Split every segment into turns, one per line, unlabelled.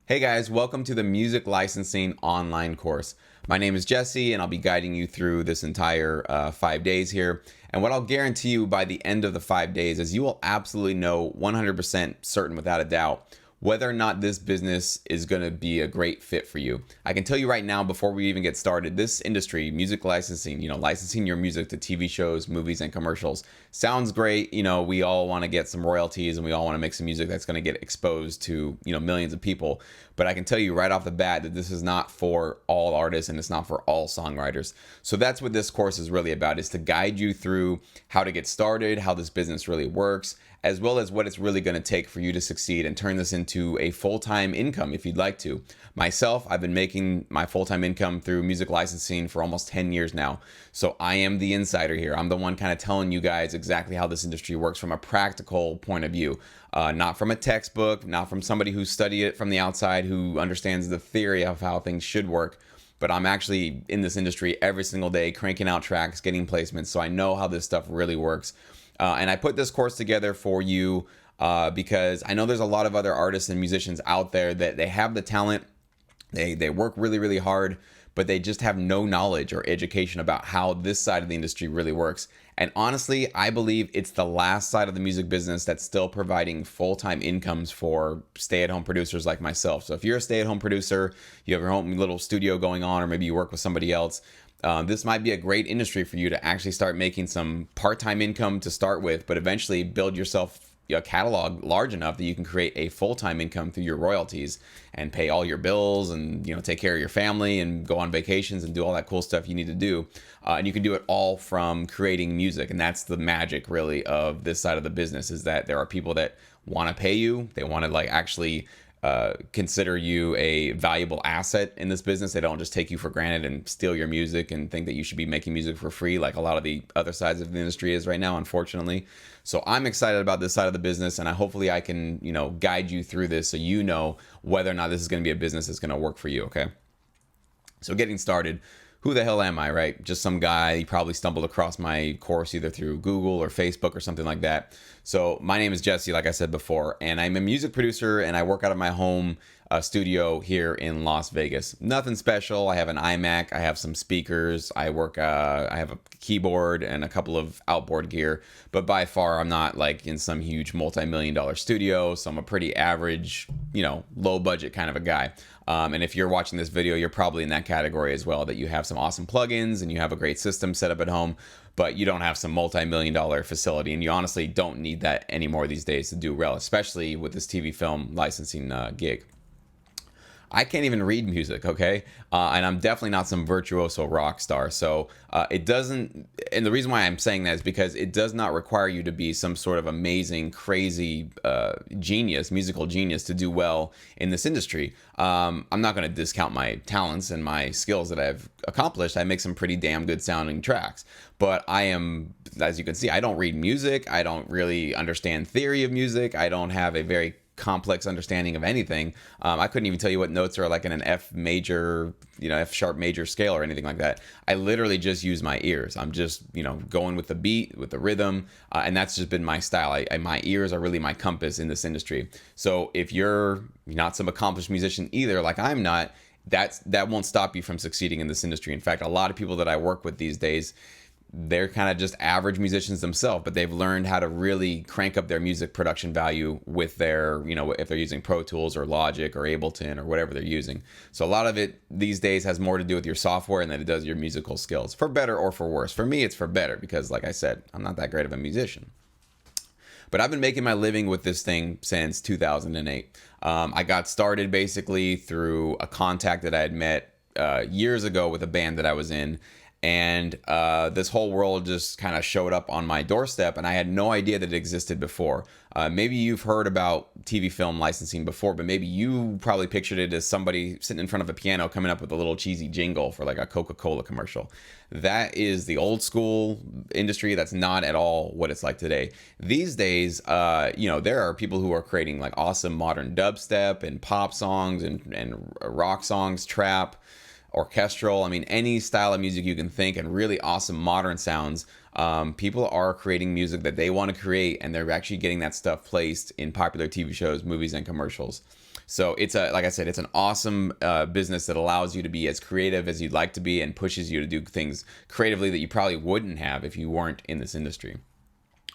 Hey guys, welcome to the Music Licensing online course. My name is Jesse and I'll be guiding you through this entire 5 days here. And what I'll guarantee you by the end of the 5 days is you will absolutely know 100% certain without a doubt whether or not this business is going to be a great fit for you. I can tell you right now, before we even get started, this industry, music licensing, licensing your music to TV shows, movies, and commercials, sounds great. We all want to get some royalties and we all want to make some music that's going to get exposed to, millions of people. But I can tell you right off the bat that this is not for all artists and it's not for all songwriters. So that's what this course is really about, is to guide you through how to get started, how this business really works, as well as what it's really going to take for you to succeed and turn this into a full-time income if you'd like to. Myself, I've been making my full-time income through music licensing for almost 10 years now. So I am the insider here. I'm the one kind of telling you guys exactly how this industry works from a practical point of view. Not from a textbook, not from somebody who studied it from the outside, who understands the theory of how things should work. But I'm actually in this industry every single day, cranking out tracks, getting placements. So I know how this stuff really works. And I put this course together for you because I know there's a lot of other artists and musicians out there that they have the talent, they work really, really hard, but they just have no knowledge or education about how this side of the industry really works. And honestly, I believe it's the last side of the music business that's still providing full-time incomes for stay-at-home producers like myself. So if you're a stay-at-home producer, you have your own little studio going on, or maybe you work with somebody else, this might be a great industry for you to actually start making some part-time income to start with, but eventually build yourself a catalog large enough that you can create a full-time income through your royalties and pay all your bills and take care of your family and go on vacations and do all that cool stuff you need to do. And you can do it all from creating music. And that's the magic really of this side of the business, is that there are people that want to pay you. They want to actually consider you a valuable asset in this business. They don't just take you for granted and steal your music and think that you should be making music for free like a lot of the other sides of the industry is right now, unfortunately. So I'm excited about this side of the business, and hopefully I can, guide you through this so you know whether or not this is going to be a business that's going to work for you, okay? So getting started, who the hell am I, right? Just some guy. You probably stumbled across my course either through Google or Facebook or something like that. So my name is Jesse, like I said before, and I'm a music producer, and I work out of my home studio here in Las Vegas. Nothing special. I have an iMac. I have some speakers. I have a keyboard and a couple of outboard gear, but by far I'm not in some huge multi-million-dollar studio. So I'm a pretty average, low budget kind of a guy. And if you're watching this video, you're probably in that category as well, that you have some awesome plugins and you have a great system set up at home, but you don't have some multi-million-dollar facility, and you honestly don't need that anymore these days to do well, especially with this TV film licensing gig. I can't even read music, okay? And I'm definitely not some virtuoso rock star. So it doesn't, and the reason why I'm saying that is because it does not require you to be some sort of amazing, crazy genius, musical genius to do well in this industry. I'm not going to discount my talents and my skills that I've accomplished. I make some pretty damn good sounding tracks. But I am, as you can see, I don't read music. I don't really understand theory of music. I don't have a very complex understanding of anything. I couldn't even tell you what notes are in an F major, F sharp major scale or anything like that. I literally just use my ears. I'm just, going with the beat, with the rhythm, and that's just been my style. My ears are really my compass in this industry. So if you're not some accomplished musician either, like I'm not, that won't stop you from succeeding in this industry. In fact, a lot of people that I work with these days, they're kind of just average musicians themselves, but they've learned how to really crank up their music production value with their, if they're using Pro Tools or Logic or Ableton or whatever they're using. So a lot of it these days has more to do with your software than it does your musical skills, for better or for worse. For me, it's for better because, like I said, I'm not that great of a musician. But I've been making my living with this thing since 2008. I got started basically through a contact that I had met years ago with a band that I was in. And this whole world just kind of showed up on my doorstep, and I had no idea that it existed before. Maybe you've heard about TV film licensing before, but maybe you probably pictured it as somebody sitting in front of a piano coming up with a little cheesy jingle for a Coca-Cola commercial. That is the old school industry. That's not at all what it's like today. These days, there are people who are creating awesome modern dubstep and pop songs and rock songs, trap, orchestral, any style of music you can think, and really awesome modern sounds. People are creating music that they want to create, and they're actually getting that stuff placed in popular TV shows, movies, and commercials. So it's like I said, it's an awesome business that allows you to be as creative as you'd like to be and pushes you to do things creatively that you probably wouldn't have if you weren't in this industry.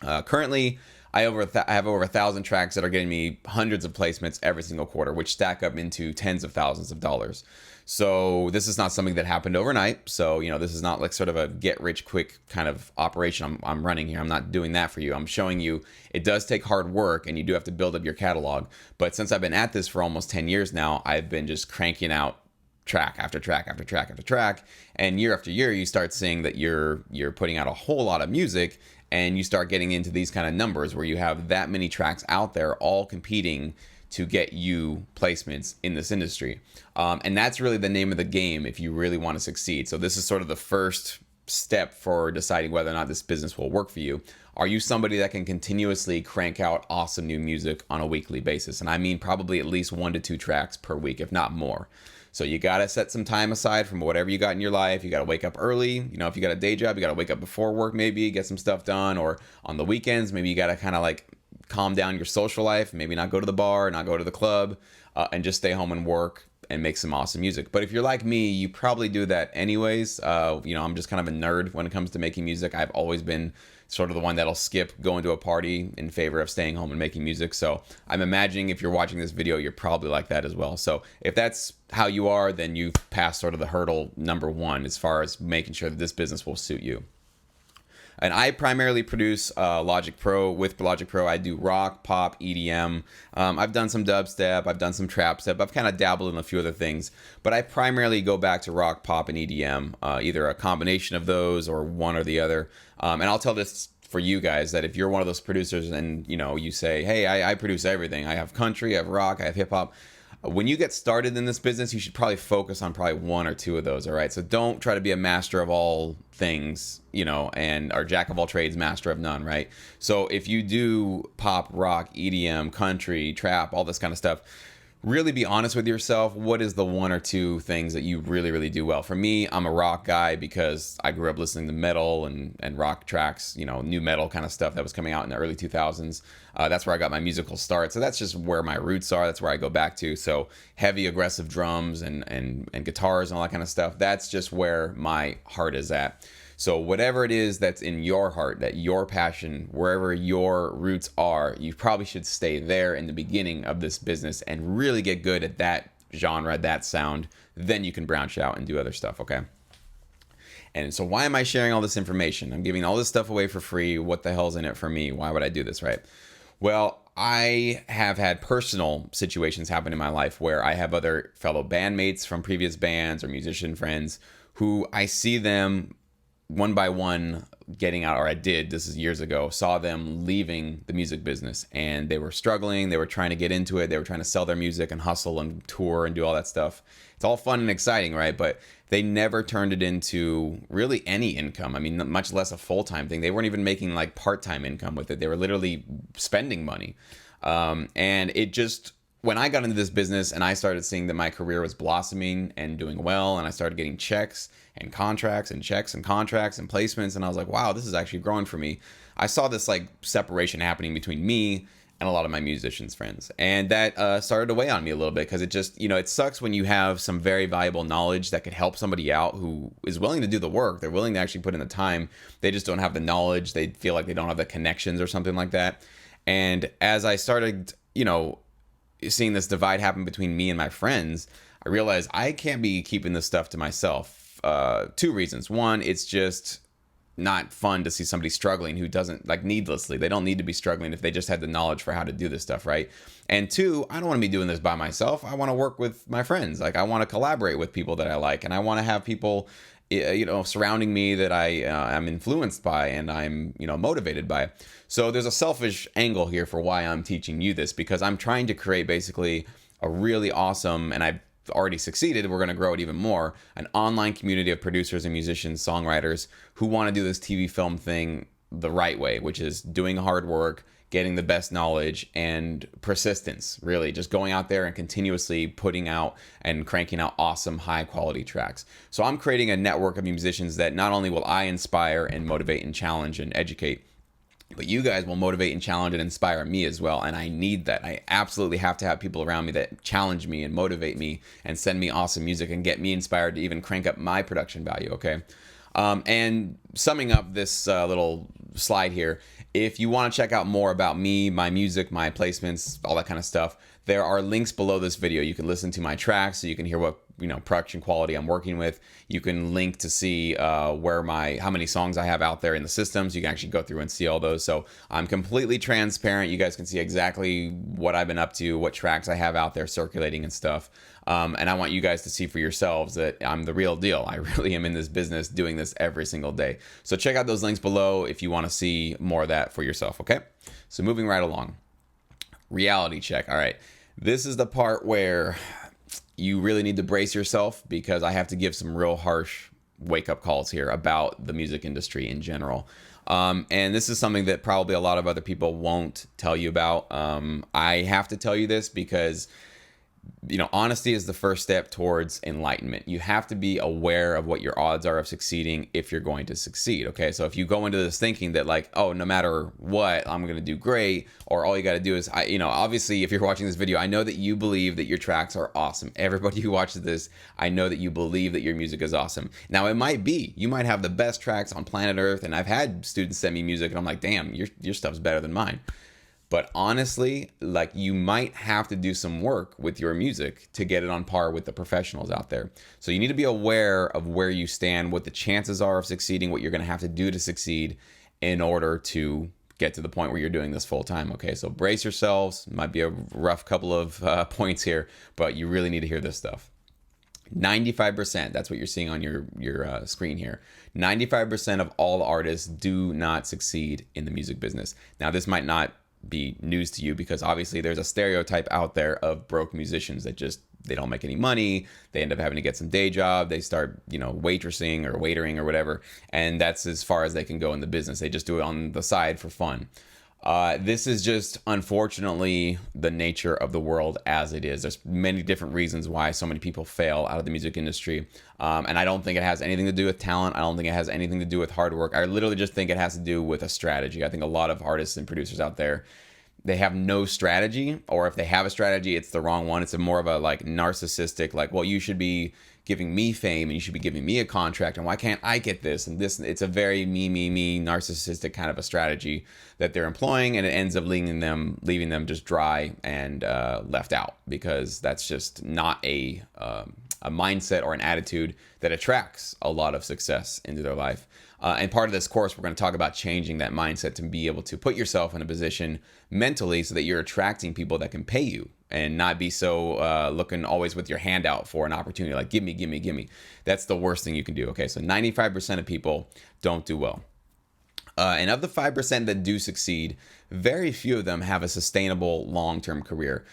Currently, I have over 1,000 tracks that are getting me hundreds of placements every single quarter, which stack up into tens of thousands of dollars. So this is not something that happened overnight. So, this is not like sort of a get rich quick kind of operation I'm running here. I'm not doing that for you. I'm showing you it does take hard work and you do have to build up your catalog. But since I've been at this for almost 10 years now, I've been just cranking out track after track after track after track. And year after year, you start seeing that you're putting out a whole lot of music, and you start getting into these kind of numbers where you have that many tracks out there all competing to get you placements in this industry. And that's really the name of the game if you really want to succeed. So this is sort of the first step for deciding whether or not this business will work for you. Are you somebody that can continuously crank out awesome new music on a weekly basis? And I mean probably at least 1 to 2 tracks per week, if not more. So you got to set some time aside from whatever you got in your life. You got to wake up early. If you got a day job, you got to wake up before work, maybe get some stuff done. Or on the weekends, maybe you got to kind of like calm down your social life, maybe not go to the bar, not go to the club, and just stay home and work and make some awesome music. But if you're like me, you probably do that anyways. I'm just kind of a nerd when it comes to making music. I've always been sort of the one that'll skip going to a party in favor of staying home and making music. So I'm imagining if you're watching this video, you're probably like that as well. So if that's how you are, then you've passed sort of the hurdle number 1 as far as making sure that this business will suit you. And I primarily produce Logic Pro. With Logic Pro, I do rock, pop, EDM. I've done some dubstep. I've done some trap step. I've kind of dabbled in a few other things. But I primarily go back to rock, pop, and EDM, either a combination of those or one or the other. And I'll tell this for you guys that if you're one of those producers and, you say, hey, I produce everything. I have country, I have rock, I have hip hop. When you get started in this business, you should probably focus on probably 1 or 2 of those, all right? So don't try to be a master of all things, and or jack of all trades, master of none, right? So if you do pop, rock, EDM, country, trap, all this kind of stuff, really be honest with yourself. What is the 1 or 2 things that you really, really do well? For me, I'm a rock guy because I grew up listening to metal and rock tracks, new metal kind of stuff that was coming out in the early 2000s. That's where I got my musical start. So that's just where my roots are. That's where I go back to. So heavy, aggressive drums and guitars and all that kind of stuff. That's just where my heart is at. So whatever it is that's in your heart, that your passion, wherever your roots are, you probably should stay there in the beginning of this business and really get good at that genre, that sound. Then you can branch out and do other stuff, okay? And so why am I sharing all this information? I'm giving all this stuff away for free. What the hell's in it for me? Why would I do this, right? Well, I have had personal situations happen in my life where I have other fellow bandmates from previous bands or musician friends who I see them one by one getting out, or I did, this is years ago, saw them leaving the music business, and they were struggling. They were trying to get into it. They were trying to sell their music and hustle and tour and do all that stuff. It's all fun and exciting, right? But they never turned it into really any income. I mean, much less a full-time thing. They weren't even making like part-time income with it. They were literally spending money. And it just, when I got into this business and I started seeing that my career was blossoming and doing well, and I started getting checks and contracts and checks and contracts and placements, and I was like, wow, this is actually growing for me. I saw this like separation happening between me and a lot of my musicians friends, and that started to weigh on me a little bit, because it just, it sucks when you have some very valuable knowledge that could help somebody out who is willing to do the work. They're willing to actually put in the time. They just don't have the knowledge. They feel like they don't have the connections or something like that. And as I started, seeing this divide happen between me and my friends, I realized I can't be keeping this stuff to myself. 2 reasons. One, it's just not fun to see somebody struggling who doesn't, like, needlessly. They don't need to be struggling if they just had the knowledge for how to do this stuff, right? And 2, I don't want to be doing this by myself. I want to work with my friends. Like, I want to collaborate with people that I like, and I want to have people, surrounding me that I am influenced by and I'm, motivated by. So there's a selfish angle here for why I'm teaching you this, because I'm trying to create basically a really awesome, and I've already succeeded, we're going to grow it even more, an online community of producers and musicians, songwriters who want to do this TV film thing the right way, which is doing hard work, getting the best knowledge, and persistence, really just going out there and continuously putting out and cranking out awesome high quality tracks. So I'm creating a network of musicians that not only will I inspire and motivate and challenge and educate, But you guys will motivate and challenge and inspire me as well. And I need that. I absolutely have to have people around me that challenge me and motivate me and send me awesome music and get me inspired to even crank up my production value, okay? And summing up this little slide here, if you want to check out more about me, my music, my placements, all that kind of stuff, there are links below this video. You can listen to my tracks so you can hear what production quality I'm working with. You can link to see how many songs I have out there in the systems. You can actually go through and see all those. So I'm completely transparent. You guys can see exactly what I've been up to, what tracks I have out there circulating and stuff. And I want you guys to see for yourselves that I'm the real deal. I really am in this business doing this every single day. So check out those links below if you want to see more of that for yourself, okay? So moving right along. Reality check. All right. This is the part where you really need to brace yourself, because I have to give some real harsh wake-up calls here about the music industry in general. And this is something that probably a lot of other people won't tell you about. I have to tell you this because honesty is the first step towards enlightenment. You have to be aware of what your odds are of succeeding if you're going to succeed. Okay. So if you go into this thinking that like, oh, no matter what, I'm going to do great, or all you got to do is, obviously if you're watching this video, I know that you believe that your tracks are awesome. Everybody who watches this, I know that you believe that your music is awesome. Now it might be, you might have the best tracks on planet Earth. And I've had students send me music and I'm like, damn, your stuff's better than mine. But honestly, like, you might have to do some work with your music to get it on par with the professionals out there. So you need to be aware of where you stand, what the chances are of succeeding, what you're going to have to do to succeed in order to get to the point where you're doing this full time. Okay, so brace yourselves. Might be a rough couple of points here, but you really need to hear this stuff. 95%, that's what you're seeing on your screen here. 95% of all artists do not succeed in the music business. Now, this might not be news to you, because obviously there's a stereotype out there of broke musicians that they don't make any money. They end up having to get some day job. They start, waitressing or waitering or whatever. And that's as far as they can go in the business. They just do it on the side for fun. This is just, unfortunately, the nature of the world as it is. There's many different reasons why so many people fail out of the music industry. And I don't think it has anything to do with talent. I don't think it has anything to do with hard work. I literally just think it has to do with a strategy. I think a lot of artists and producers out there, they have no strategy, or if they have a strategy, it's the wrong one. It's more of a like narcissistic, like, well, you should be giving me fame and you should be giving me a contract, and why can't I get this and this? It's a very me narcissistic kind of a strategy that they're employing, and it ends up leaving them just dry and left out, because that's just not a mindset or an attitude that attracts a lot of success into their life. And part of this course, we're going to talk about changing that mindset to be able to put yourself in a position mentally so that you're attracting people that can pay you, and not be so looking always with your hand out for an opportunity, like give me. That's the worst thing you can do. Okay, so 95% of people don't do well. And of the 5% that do succeed, very few of them have a sustainable long-term career.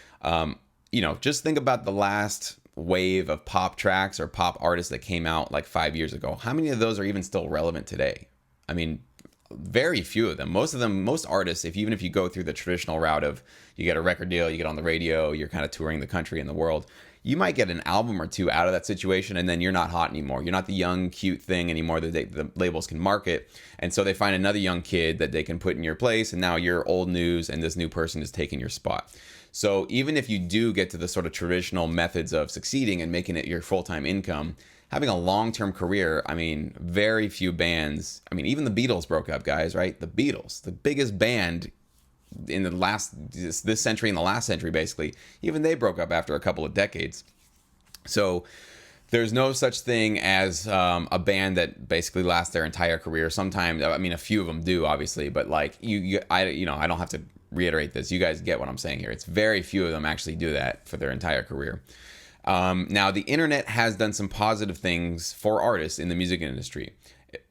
Just think about the last wave of pop tracks or pop artists that came out like 5 years ago. How many of those are even still relevant today? I mean, very few of them. Most artists, even if you go through the traditional route of you get a record deal, you get on the radio, you're kind of touring the country and the world, you might get an album or two out of that situation, and then you're not hot anymore. You're not the young, cute thing anymore that the labels can market. And so they find another young kid that they can put in your place, and now you're old news, and this new person is taking your spot. So even if you do get to the sort of traditional methods of succeeding and making it your full-time income, having a long-term career, I mean, very few bands, I mean, even the Beatles broke up, guys, right? The Beatles, the biggest band in this century and the last century, basically, even they broke up after a couple of decades. So there's no such thing as a band that basically lasts their entire career. Sometimes, I mean, a few of them do, obviously, but like I don't have to reiterate this. You guys get what I'm saying here. It's very few of them actually do that for their entire career. Now, the internet has done some positive things for artists in the music industry,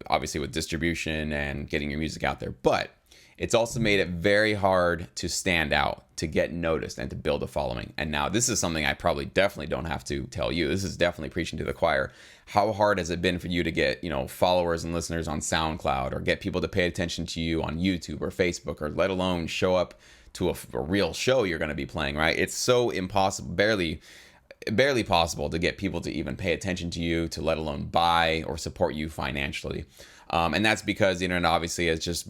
obviously with distribution and getting your music out there, but it's also made it very hard to stand out, to get noticed, and to build a following. And now this is something I probably definitely don't have to tell you. This is definitely preaching to the choir. How hard has it been for you to get, followers and listeners on SoundCloud, or get people to pay attention to you on YouTube or Facebook, or let alone show up to a real show you're going to be playing, right? It's so impossible, barely possible to get people to even pay attention to you, to let alone buy or support you financially. And that's because the internet obviously has just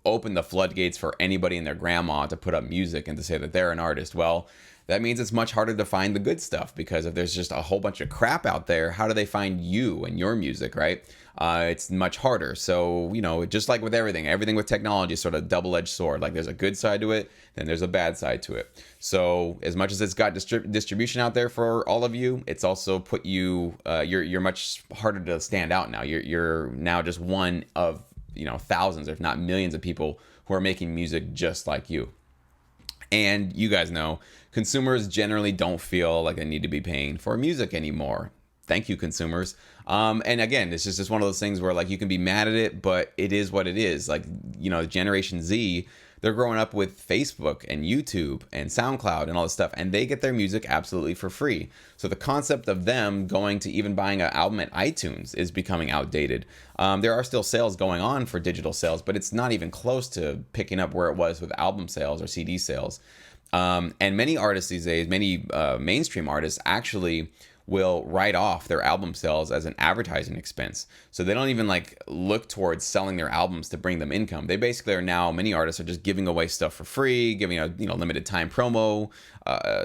open the floodgates for anybody and their grandma to put up music and to say that they're an artist. Well, that means it's much harder to find the good stuff, because if there's just a whole bunch of crap out there, how do they find you and your music, right? It's much harder. So, just like with everything with technology is sort of a double-edged sword. Like there's a good side to it, then there's a bad side to it. So as much as it's got distribution out there for all of you, it's also put you, you're much harder to stand out now. You're now just one of, thousands, if not millions of people who are making music just like you. And you guys know, consumers generally don't feel like they need to be paying for music anymore. Thank you, consumers. And again, it's just one of those things where like you can be mad at it, but it is what it is. Like, Generation Z, they're growing up with Facebook and YouTube and SoundCloud and all this stuff, and they get their music absolutely for free. So the concept of them going to even buying an album at iTunes is becoming outdated. There are still sales going on for digital sales, but it's not even close to picking up where it was with album sales or CD sales. And many artists these days, many mainstream artists actually will write off their album sales as an advertising expense. So they don't even like look towards selling their albums to bring them income. They basically are now, many artists are just giving away stuff for free, giving a limited time promo,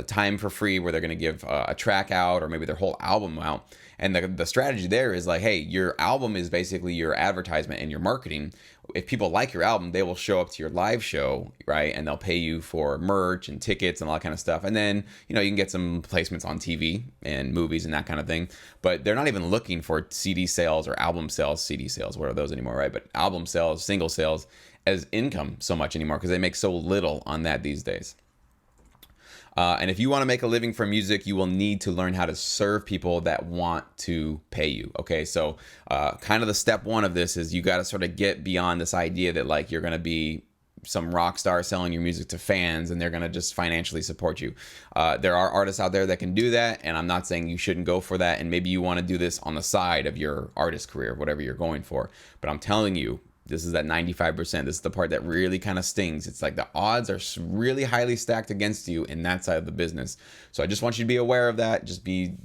time for free, where they're going to give a track out or maybe their whole album out. And the strategy there is like, hey, your album is basically your advertisement and your marketing. If people like your album, they will show up to your live show, right? And they'll pay you for merch and tickets and all that kind of stuff. And then, you can get some placements on TV and movies and that kind of thing. But they're not even looking for CD sales or album sales, CD sales, what are those anymore, right? But album sales, single sales as income so much anymore, because they make so little on that these days. And if you want to make a living from music, you will need to learn how to serve people that want to pay you. Okay, so kind of the step one of this is you got to sort of get beyond this idea that like you're going to be some rock star selling your music to fans and they're going to just financially support you. There are artists out there that can do that, and I'm not saying you shouldn't go for that. And maybe you want to do this on the side of your artist career, whatever you're going for. But I'm telling you, this is that 95%. This is the part that really kind of stings. It's like the odds are really highly stacked against you in that side of the business. So I just want you to be aware of that. Just be,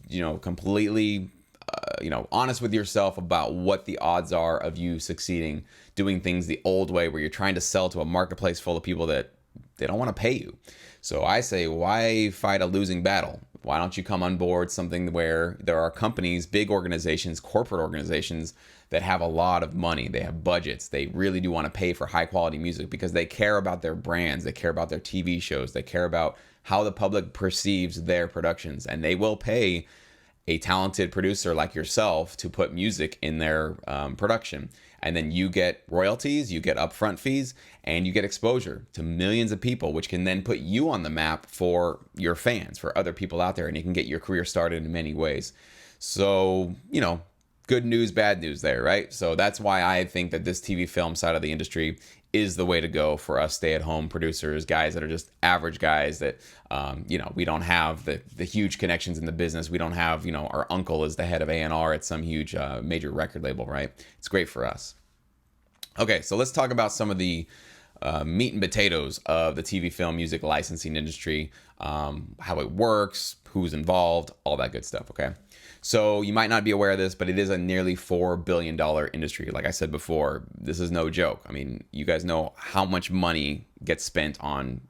completely, honest with yourself about what the odds are of you succeeding doing things the old way, where you're trying to sell to a marketplace full of people that they don't want to pay you. So I say, why fight a losing battle? Why don't you come on board something where there are companies, big organizations, corporate organizations that have a lot of money, they have budgets, they really do want to pay for high quality music because they care about their brands, they care about their TV shows, they care about how the public perceives their productions, and they will pay a talented producer like yourself to put music in their production. And then you get royalties, you get upfront fees, and you get exposure to millions of people, which can then put you on the map for your fans, for other people out there, and you can get your career started in many ways. So, good news, bad news there, right? So that's why I think that this TV film side of the industry is the way to go for us stay-at-home producers, guys that are just average guys that, we don't have the huge connections in the business. We don't have, our uncle is the head of A&R at some huge major record label, right? It's great for us. Okay, so let's talk about some of the meat and potatoes of the TV film music licensing industry, how it works, who's involved, all that good stuff, okay? So you might not be aware of this, but it is a nearly $4 billion industry. Like I said before, this is no joke. I mean, you guys know how much money gets spent on,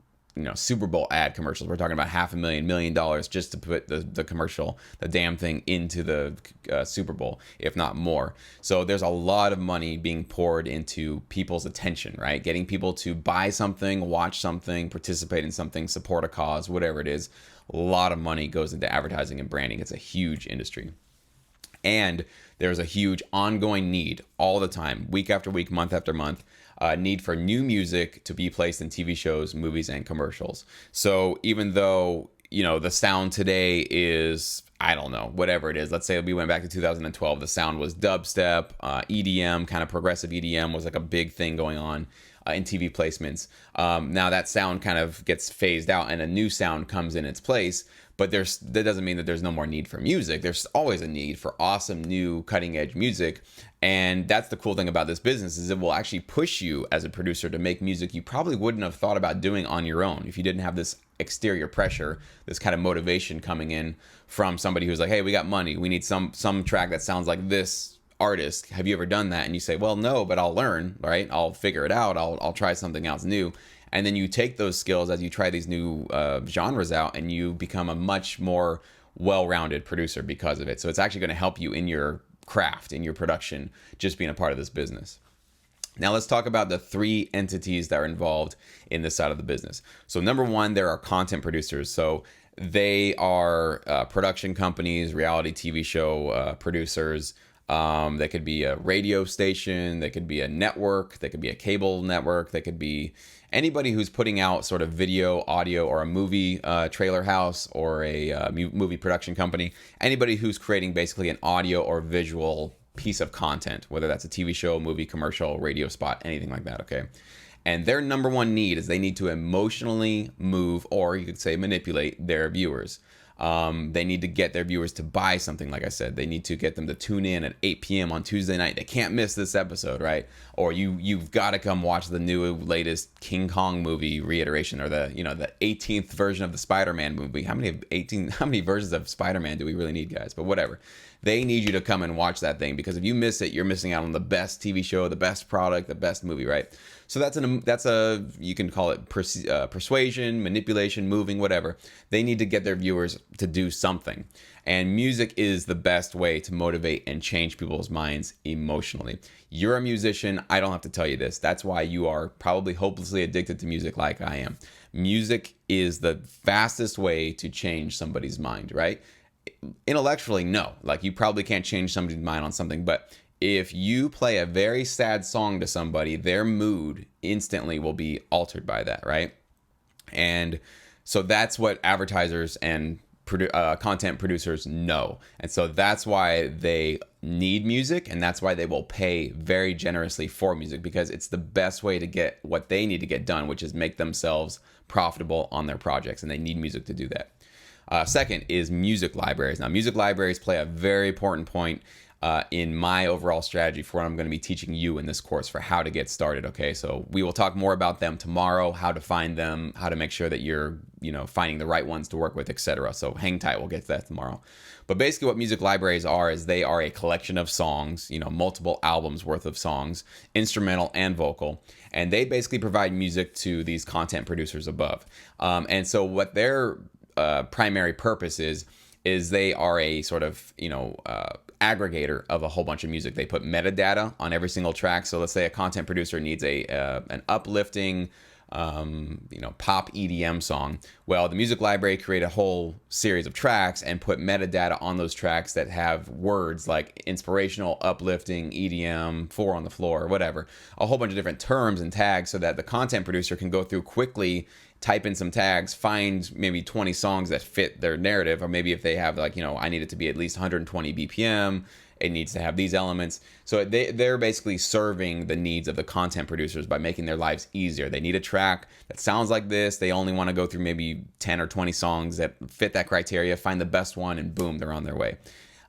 Super Bowl ad commercials. We're talking about $500,000, $1 million just to put the commercial, the damn thing into the Super Bowl, if not more. So there's a lot of money being poured into people's attention, right? Getting people to buy something, watch something, participate in something, support a cause, whatever it is. A lot of money goes into advertising and branding. It's a huge industry. And there's a huge ongoing need all the time, week after week, month after month, need for new music to be placed in TV shows, movies, and commercials. So even though, the sound today is, I don't know, whatever it is. Let's say we went back to 2012. The sound was dubstep, EDM, kind of progressive EDM was like a big thing going on in TV placements. Now that sound kind of gets phased out and a new sound comes in its place, but that doesn't mean that there's no more need for music. There's always a need for awesome, new, cutting edge music. And that's the cool thing about this business is it will actually push you as a producer to make music you probably wouldn't have thought about doing on your own if you didn't have this exterior pressure, this kind of motivation coming in from somebody who's like, hey, we got money. We need some track that sounds like this artist. Have you ever done that? And you say, well, no, but I'll learn, right? I'll figure it out. I'll try something else new. And then you take those skills as you try these new genres out, and you become a much more well-rounded producer because of it. So it's actually going to help you in your craft, in your production, just being a part of this business. Now let's talk about the three entities that are involved in this side of the business. So number one, there are content producers. So they are production companies, reality TV show producers. They could be a radio station, they could be a network, they could be a cable network, they could be anybody who's putting out sort of video, audio, or a movie trailer house, or a movie production company. Anybody who's creating basically an audio or visual piece of content, whether that's a TV show, movie, commercial, radio spot, anything like that, okay? And their number one need is they need to emotionally move, or you could say manipulate, their viewers. They need to get their viewers to buy something, like I said. They need to get them to tune in at 8 p.m. on Tuesday night. They can't miss this episode, right? Or you've got to come watch the new latest King Kong movie reiteration, or the 18th version of the Spider-Man movie. How many versions of Spider-Man do we really need, guys? But whatever. They need you to come and watch that thing, because if you miss it, you're missing out on the best TV show, the best product, the best movie, right? So that's a you can call it persuasion, manipulation, moving, whatever. They need to get their viewers to do something. And music is the best way to motivate and change people's minds emotionally. You're a musician. I don't have to tell you this. That's why you are probably hopelessly addicted to music like I am. Music is the fastest way to change somebody's mind, right? Intellectually, no. Like, you probably can't change somebody's mind on something, but if you play a very sad song to somebody, their mood instantly will be altered by that, right? And so that's what advertisers and content producers know. And so that's why they need music, and that's why they will pay very generously for music, because it's the best way to get what they need to get done, which is make themselves profitable on their projects, and they need music to do that. Second is music libraries. Now, music libraries play a very important point in my overall strategy for what I'm going to be teaching you in this course for how to get started. Okay, so we will talk more about them tomorrow, how to find them, how to make sure that you're finding the right ones to work with, etc. So hang tight, we'll get to that tomorrow. But basically what music libraries are is they are a collection of songs, multiple albums worth of songs, instrumental and vocal, and they basically provide music to these content producers above. And so what their primary purpose is they are a sort of aggregator of a whole bunch of music. They put metadata on every single track. So let's say a content producer needs an uplifting pop EDM song. Well, the music library create a whole series of tracks and put metadata on those tracks that have words like inspirational, uplifting, EDM, four on the floor, whatever, a whole bunch of different terms and tags, so that the content producer can go through quickly, type in some tags, find maybe 20 songs that fit their narrative, or maybe if they have I need it to be at least 120 BPM, it needs to have these elements. So they're basically serving the needs of the content producers by making their lives easier. They need a track that sounds like this. They only want to go through maybe 10 or 20 songs that fit that criteria, find the best one, and boom, they're on their way.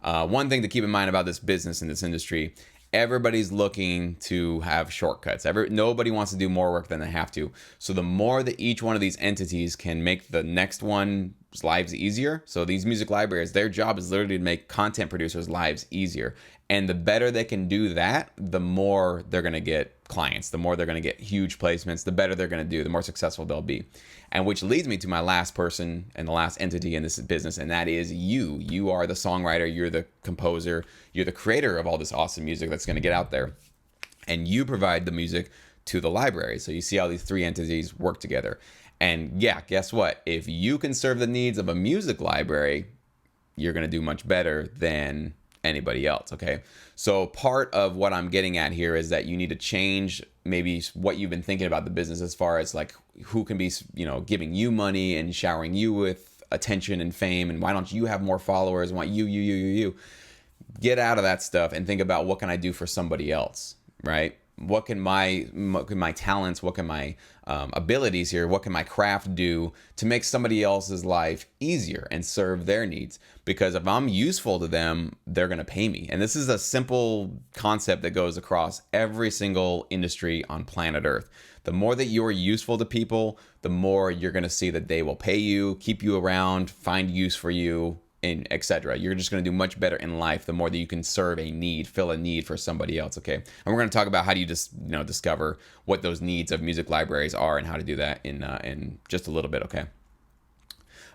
One thing to keep in mind about this business in this industry, everybody's looking to have shortcuts. Nobody wants to do more work than they have to. So the more that each one of these entities can make the next one's lives easier. So these music libraries, their job is literally to make content producers' lives easier. And the better they can do that, the more they're going to get clients, the more they're going to get huge placements, the better they're going to do, the more successful they'll be. And which leads me to my last person and the last entity in this business, and that is you. You are the songwriter, you're the composer, you're the creator of all this awesome music that's going to get out there. And you provide the music to the library. So you see how these three entities work together. And yeah, guess what? If you can serve the needs of a music library, you're going to do much better than anybody else, okay? So part of what I'm getting at here is that you need to change maybe what you've been thinking about the business, as far as like who can be, giving you money and showering you with attention and fame, and why don't you have more followers, and why you. Get out of that stuff and think about, what can I do for somebody else, right? What can my talents, what can my abilities here, what can my craft do to make somebody else's life easier and serve their needs? Because if I'm useful to them, they're going to pay me. And this is a simple concept that goes across every single industry on planet Earth. The more that you're useful to people, the more you're going to see that they will pay you, keep you around, find use for you, and etc. You're just going to do much better in life the more that you can serve a need, fill a need for somebody else. Okay, and we're going to talk about how do you just discover what those needs of music libraries are and how to do that in just a little bit. Okay.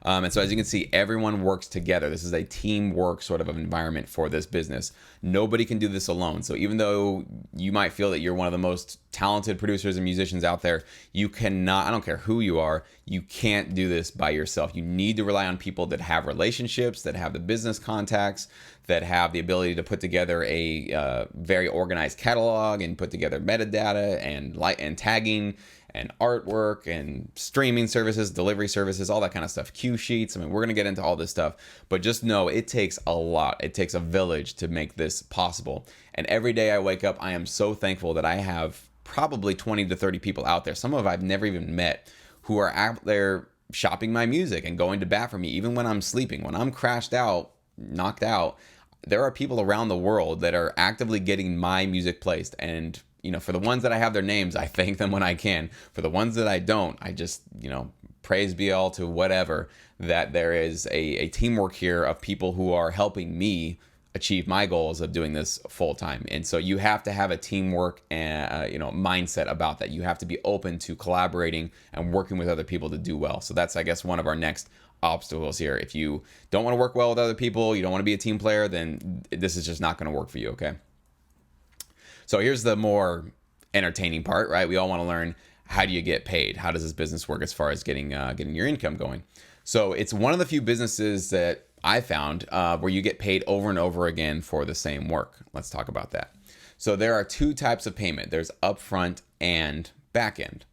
And so as you can see, everyone works together. This is a teamwork sort of environment for this business. Nobody can do this alone. So even though you might feel that you're one of the most talented producers and musicians out there, you cannot, I don't care who you are, you can't do this by yourself. You need to rely on people that have relationships, that have the business contacts, that have the ability to put together a very organized catalog and put together metadata and tagging and artwork and streaming services, delivery services, all that kind of stuff, cue sheets. I mean, we're going to get into all this stuff, but just know it takes a lot. It takes a village to make this possible. And every day I wake up, I am so thankful that I have probably 20 to 30 people out there, some of I've never even met, who are out there shopping my music and going to bat for me, even when I'm sleeping, when I'm crashed out, knocked out. There are people around the world that are actively getting my music placed. And for the ones that I have their names, I thank them when I can. For the ones that I don't, I just, praise be all to whatever, that there is a teamwork here of people who are helping me achieve my goals of doing this full time. And so you have to have a teamwork and, mindset about that. You have to be open to collaborating and working with other people to do well. So that's, I guess, one of our next obstacles here. If you don't want to work well with other people, you don't want to be a team player, then this is just not going to work for you. Okay. So here's the more entertaining part, right? We all want to learn, how do you get paid? How does this business work as far as getting your income going? So it's one of the few businesses that I found where you get paid over and over again for the same work. Let's talk about that. So there are two types of payment. There's upfront and back end.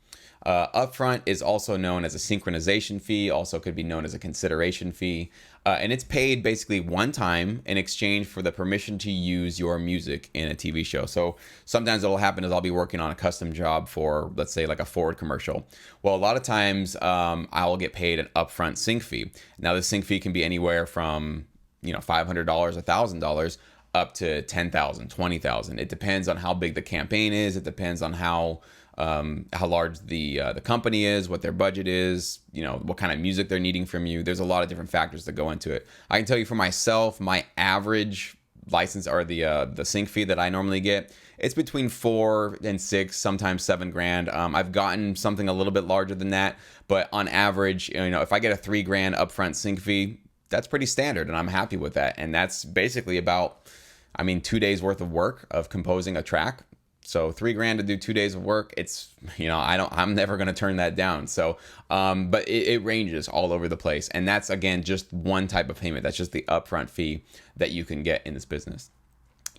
Upfront is also known as a synchronization fee, also could be known as a consideration fee, and it's paid basically one time in exchange for the permission to use your music in a TV show. So sometimes what will happen is I'll be working on a custom job for, let's say, like a Ford commercial. Well, a lot of times I will get paid an upfront sync fee. Now the sync fee can be anywhere from $500, $1,000 up to $10,000, $20,000. It depends on how big the campaign is. It depends on how large the company is, what their budget is, what kind of music they're needing from you. There's a lot of different factors that go into it. I can tell you for myself, my average license or the sync fee that I normally get, it's between $4,000 and $6,000, sometimes $7,000. I've gotten something a little bit larger than that, but on average, if I get a $3,000 upfront sync fee, that's pretty standard, and I'm happy with that. And that's basically about, 2 days worth of work of composing a track. So $3,000 to do 2 days of work, it's, I'm never going to turn that down. So, but it ranges all over the place. And that's, again, just one type of payment. That's just the upfront fee that you can get in this business.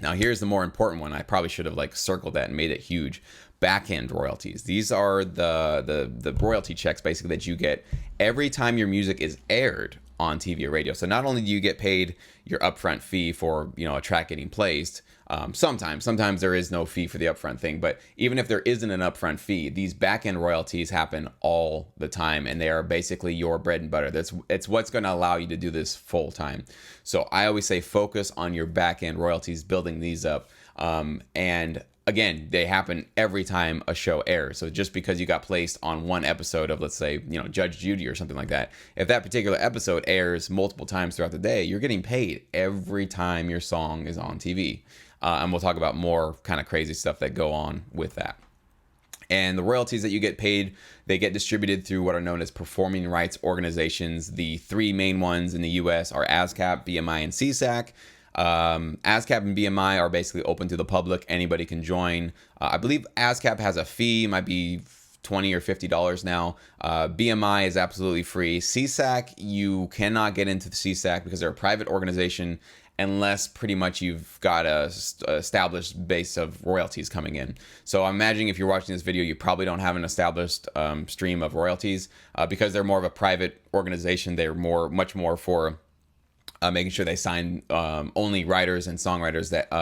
Now, here's the more important one. I probably should have circled that and made it huge. Back-end royalties. These are the royalty checks basically that you get every time your music is aired on TV or radio. So not only do you get paid your upfront fee for, a track getting placed, sometimes there is no fee for the upfront thing, but even if there isn't an upfront fee, these back-end royalties happen all the time, and they are basically your bread and butter. It's what's going to allow you to do this full time. So I always say focus on your back-end royalties, building these up. And again, they happen every time a show airs. So just because you got placed on one episode of, let's say, Judge Judy or something like that, if that particular episode airs multiple times throughout the day, you're getting paid every time your song is on TV. And we'll talk about more kind of crazy stuff that go on with that. And the royalties that you get paid, they get distributed through what are known as performing rights organizations. The three main ones in the US are ASCAP, BMI, and CSAC. ASCAP and BMI are basically open to the public. Anybody can join. I believe ASCAP has a fee, might be $20 or $50 now. BMI is absolutely free. CSAC, you cannot get into the CSAC because they're a private organization unless pretty much you've got a established base of royalties coming in. So I'm imagining if you're watching this video, you probably don't have an established stream of royalties because they're more of a private organization. They're much more for making sure they sign only writers and songwriters that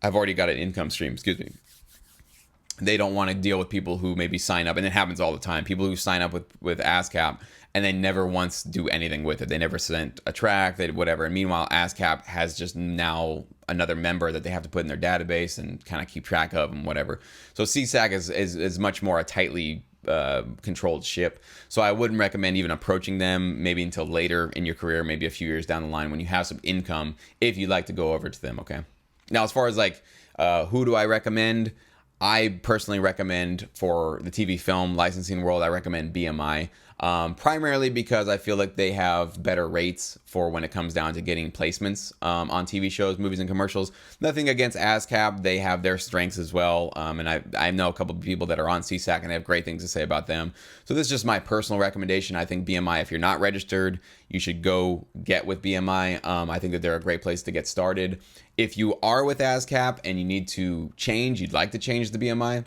have already got an income stream. Excuse me. They don't want to deal with people who maybe sign up, and it happens all the time. People who sign up with ASCAP and they never once do anything with it. They never sent a track, they whatever. And meanwhile, ASCAP has just now another member that they have to put in their database and kind of keep track of and whatever. So CSAC is much more a tightly controlled ship. So I wouldn't recommend even approaching them maybe until later in your career, maybe a few years down the line when you have some income, if you'd like to go over to them. Okay. Now, as far as like who do I recommend? I personally recommend for the TV film licensing world, I recommend BMI. Primarily because I feel like they have better rates for when it comes down to getting placements on TV shows, movies, and commercials. Nothing against ASCAP. They have their strengths as well. And I know a couple of people that are on CSAC and they have great things to say about them. So this is just my personal recommendation. I think BMI, if you're not registered, you should go get with BMI. I think that they're a great place to get started. If you are with ASCAP and you need to change, you'd like to change the BMI,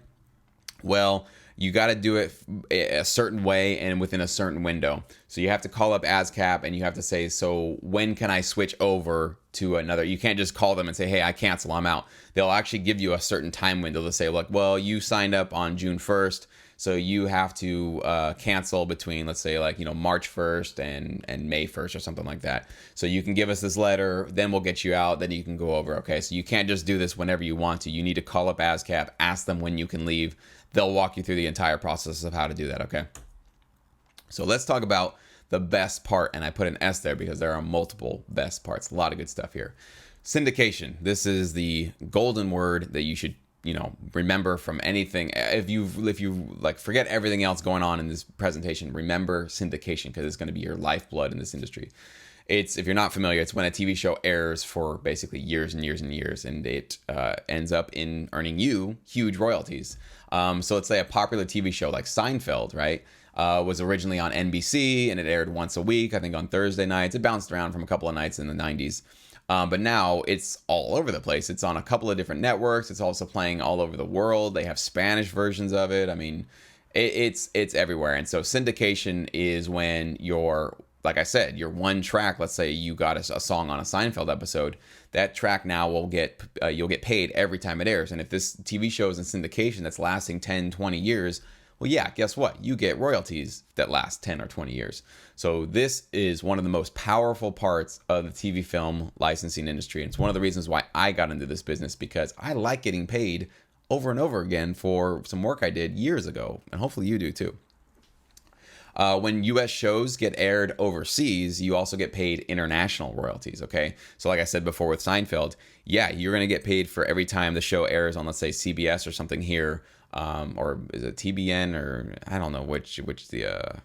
well, you got to do it a certain way and within a certain window. So you have to call up ASCAP and you have to say, so when can I switch over to another? You can't just call them and say, hey, I cancel, I'm out. They'll actually give you a certain time window to say, like, well, you signed up on June 1st. So you have to cancel between, let's say, like, March 1st and May 1st or something like that. So you can give us this letter, then we'll get you out, then you can go over. Okay, so you can't just do this whenever you want to. You need to call up ASCAP, ask them when you can leave. They'll walk you through the entire process of how to do that, okay? So let's talk about the best part, and I put an S there because there are multiple best parts. A lot of good stuff here. Syndication. This is the golden word that you should remember from anything. If you like forget everything else going on in this presentation, remember syndication, because it's going to be your lifeblood in this industry. If you're not familiar, it's when a TV show airs for basically years and years and years, and it ends up in earning you huge royalties. So let's say a popular TV show like Seinfeld, right, was originally on NBC, and it aired once a week, I think on Thursday nights. It bounced around from a couple of nights in the 90s. But now it's all over the place. It's on a couple of different networks. It's also playing all over the world. They have Spanish versions of it. I mean, it's everywhere. And so syndication is when like I said, your one track, let's say you got a song on a Seinfeld episode, that track now will you'll get paid every time it airs. And if this TV show is in syndication that's lasting 10, 20 years, well, yeah, guess what? You get royalties that last 10 or 20 years. So this is one of the most powerful parts of the TV film licensing industry. And it's one of the reasons why I got into this business, because I like getting paid over and over again for some work I did years ago. And hopefully you do too. When U.S. shows get aired overseas, you also get paid international royalties, okay? So like I said before with Seinfeld, yeah, you're going to get paid for every time the show airs on, let's say, CBS or something here, or is it TBN, or I don't know which the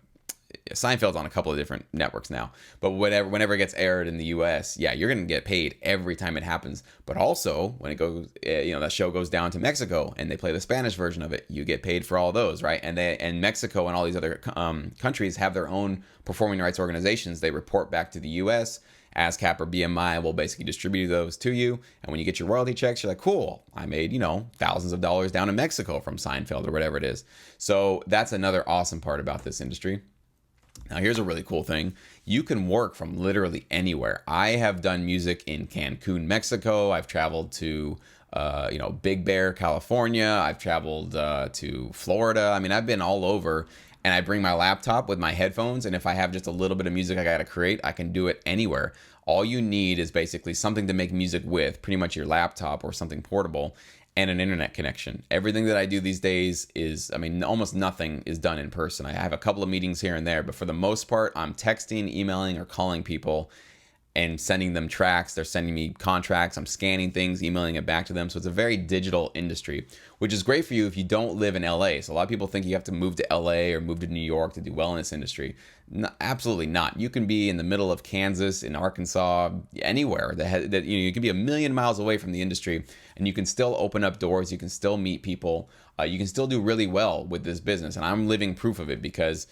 Seinfeld's on a couple of different networks now. But whenever it gets aired in the U.S., yeah, you're going to get paid every time it happens. But also, when it goes, that show goes down to Mexico and they play the Spanish version of it, you get paid for all those, right? And Mexico and all these other countries have their own performing rights organizations. They report back to the U.S. ASCAP or BMI will basically distribute those to you. And when you get your royalty checks, you're like, cool, I made, thousands of dollars down in Mexico from Seinfeld or whatever it is. So that's another awesome part about this industry. Now, here's a really cool thing. You can work from literally anywhere. I have done music in Cancun, Mexico. I've traveled to, Big Bear, California. I've traveled to Florida. I mean, I've been all over, and I bring my laptop with my headphones. And if I have just a little bit of music I got to create, I can do it anywhere. All you need is basically something to make music with, pretty much your laptop or something portable, and an internet connection. Everything that I do these days almost nothing is done in person. I have a couple of meetings here and there, but for the most part, I'm texting, emailing, or calling people and sending them tracks. They're sending me contracts. I'm scanning things, emailing it back to them. So it's a very digital industry, which is great for you if you don't live in LA. So a lot of people think you have to move to LA or move to New York to do well in this industry. No, absolutely not. You can be in the middle of Kansas, in Arkansas, anywhere you can be 1,000,000 miles away from the industry, and you can still open up doors. You can still meet people. You can still do really well with this business. And I'm living proof of it, because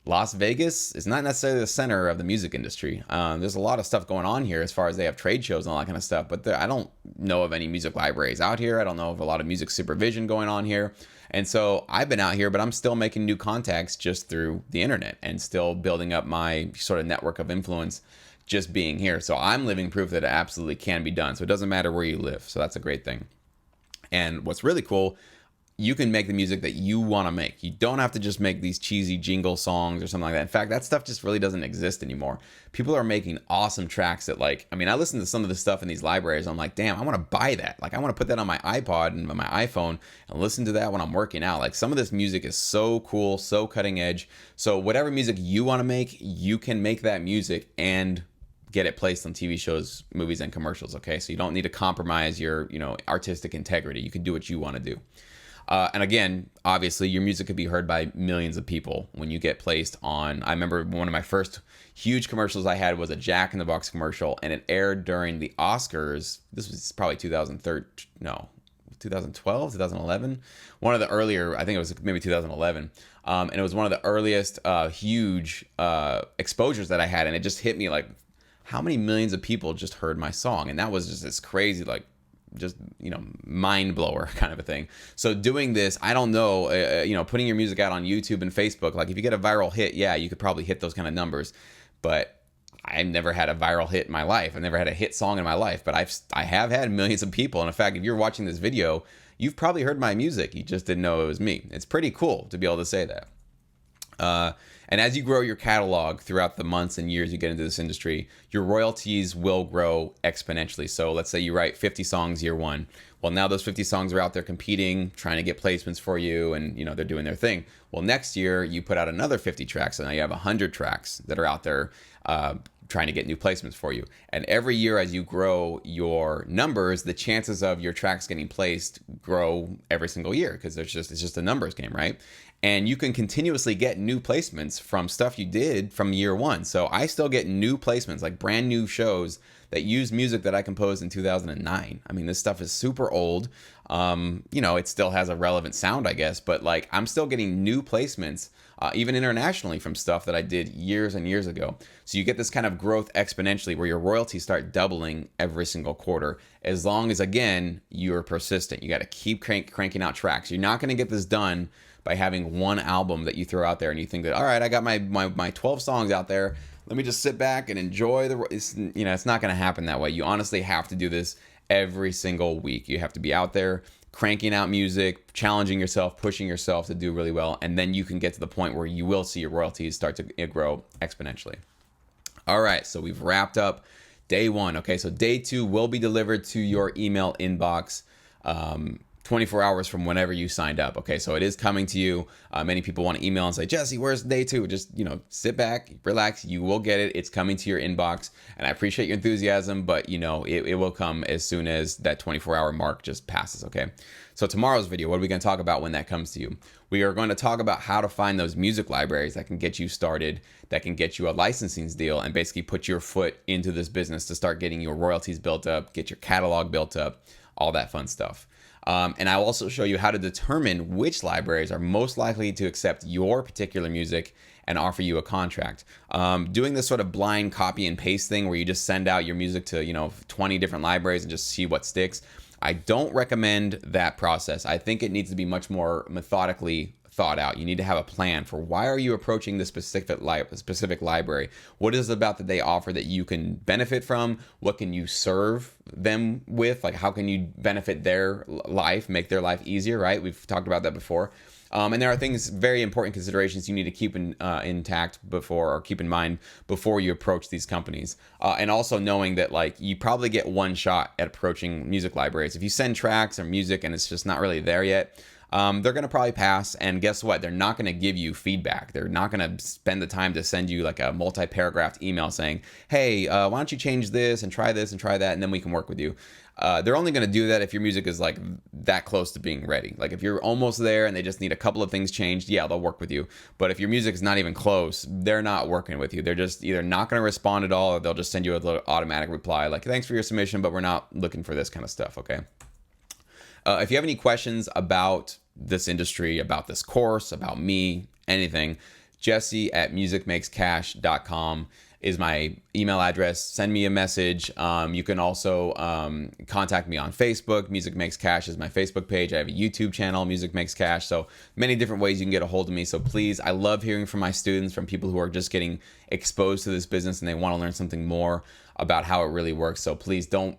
Las Vegas is not necessarily the center of the music industry. There's a lot of stuff going on here as far as they have trade shows and all that kind of stuff, but I don't know of any music libraries out here. I don't know of a lot of music supervision going on here. And so I've been out here, but I'm still making new contacts just through the internet and still building up my sort of network of influence just being here. So I'm living proof that it absolutely can be done. So it doesn't matter where you live. So that's a great thing. And what's really cool, you can make the music that you want to make. You don't have to just make these cheesy jingle songs or something like that. In fact, that stuff just really doesn't exist anymore. People are making awesome tracks that, like, I mean, I listen to some of the stuff in these libraries. I'm like, damn, I want to buy that. Like, I want to put that on my iPod and my iPhone and listen to that when I'm working out. Like, some of this music is so cool, so cutting edge. So whatever music you want to make, you can make that music and get it placed on TV shows, movies, and commercials. Okay, so you don't need to compromise your, artistic integrity. You can do what you want to do. And again, obviously, your music could be heard by millions of people when you get placed on. I remember one of my first huge commercials I had was a Jack in the Box commercial, and it aired during the Oscars. This was probably 2012, 2011. One of the earlier, I think it was maybe 2011. And it was one of the earliest huge exposures that I had, and it just hit me like, how many millions of people just heard my song? And that was just this crazy, like, just mind blower kind of a thing. So doing this, I don't know, putting your music out on YouTube and Facebook, like if you get a viral hit, yeah, you could probably hit those kind of numbers, but I've never had a viral hit in my life. I've never had a hit song in my life, but I have had millions of people. And in fact, if you're watching this video, you've probably heard my music. You just didn't know it was me. It's pretty cool to be able to say that. And as you grow your catalog throughout the months and years you get into this industry, your royalties will grow exponentially. So let's say you write 50 songs year one. Well, now those 50 songs are out there competing, trying to get placements for you, and they're doing their thing. Well, next year you put out another 50 tracks, so now you have 100 tracks that are out there trying to get new placements for you. And every year as you grow your numbers, the chances of your tracks getting placed grow every single year, because it's just a numbers game, right? And you can continuously get new placements from stuff you did from year one. So I still get new placements, like brand new shows that use music that I composed in 2009. I mean, this stuff is super old. It still has a relevant sound, I guess, but like I'm still getting new placements, even internationally, from stuff that I did years and years ago. So you get this kind of growth exponentially where your royalties start doubling every single quarter, as long as, again, you're persistent. You got to keep cranking out tracks. You're not going to get this done by having one album that you throw out there and you think that, all right, I got my 12 songs out there, let me just sit back and enjoy it's not going to happen that way. You honestly have to do this every single week. You have to be out there cranking out music, challenging yourself, pushing yourself to do really well, and then you can get to the point where you will see your royalties start to grow exponentially. All right, so we've wrapped up day one. Okay, so day two will be delivered to your email inbox 24 hours from whenever you signed up. Okay, so it is coming to you. Many people want to email and say, Jesse, where's day two? Just, sit back, relax. You will get it. It's coming to your inbox. And I appreciate your enthusiasm, but, it will come as soon as that 24-hour mark just passes, okay? So tomorrow's video, what are we going to talk about when that comes to you? We are going to talk about how to find those music libraries that can get you started, that can get you a licensing deal, and basically put your foot into this business to start getting your royalties built up, get your catalog built up, all that fun stuff. And I'll also show you how to determine which libraries are most likely to accept your particular music and offer you a contract. Doing this sort of blind copy and paste thing where you just send out your music to 20 different libraries and just see what sticks, I don't recommend that process. I think it needs to be much more methodically thought out. You need to have a plan for why are you approaching this specific library? What is it about that they offer that you can benefit from? What can you serve them with? Like, how can you benefit their life, make their life easier, right? We've talked about that before. And there are things, very important considerations you need to keep intact before, or keep in mind before you approach these companies. And also knowing that, like, you probably get one shot at approaching music libraries. If you send tracks or music and it's just not really there yet, they're going to probably pass. And guess what? They're not going to give you feedback. They're not going to spend the time to send you like a multi-paragraph email saying, hey, why don't you change this and try that, and then we can work with you. They're only going to do that if your music is like that close to being ready. Like if you're almost there and they just need a couple of things changed, yeah, they'll work with you. But if your music is not even close, they're not working with you. They're just either not going to respond at all, or they'll just send you a little automatic reply like, thanks for your submission, but we're not looking for this kind of stuff, okay? If you have any questions about this industry, about this course, about me, anything, jesse@musicmakescash.com is my email address. Send me a message. You can also contact me on Facebook. Music Makes Cash is my Facebook page. I have a YouTube channel, Music Makes Cash. So many different ways you can get a hold of me. So please, I love hearing from my students, from people who are just getting exposed to this business and they want to learn something more about how it really works. So please don't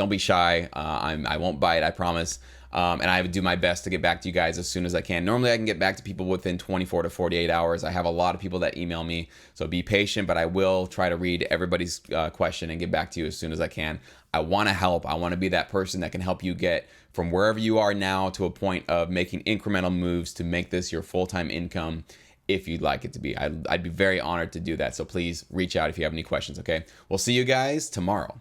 be shy. I won't bite, I promise. And I would do my best to get back to you guys as soon as I can. Normally I can get back to people within 24 to 48 hours. I have a lot of people that email me, so be patient, but I will try to read everybody's question and get back to you as soon as I can. I want to help. I want to be that person that can help you get from wherever you are now to a point of making incremental moves to make this your full-time income if you'd like it to be. I'd be very honored to do that. So please reach out if you have any questions, okay? We'll see you guys tomorrow.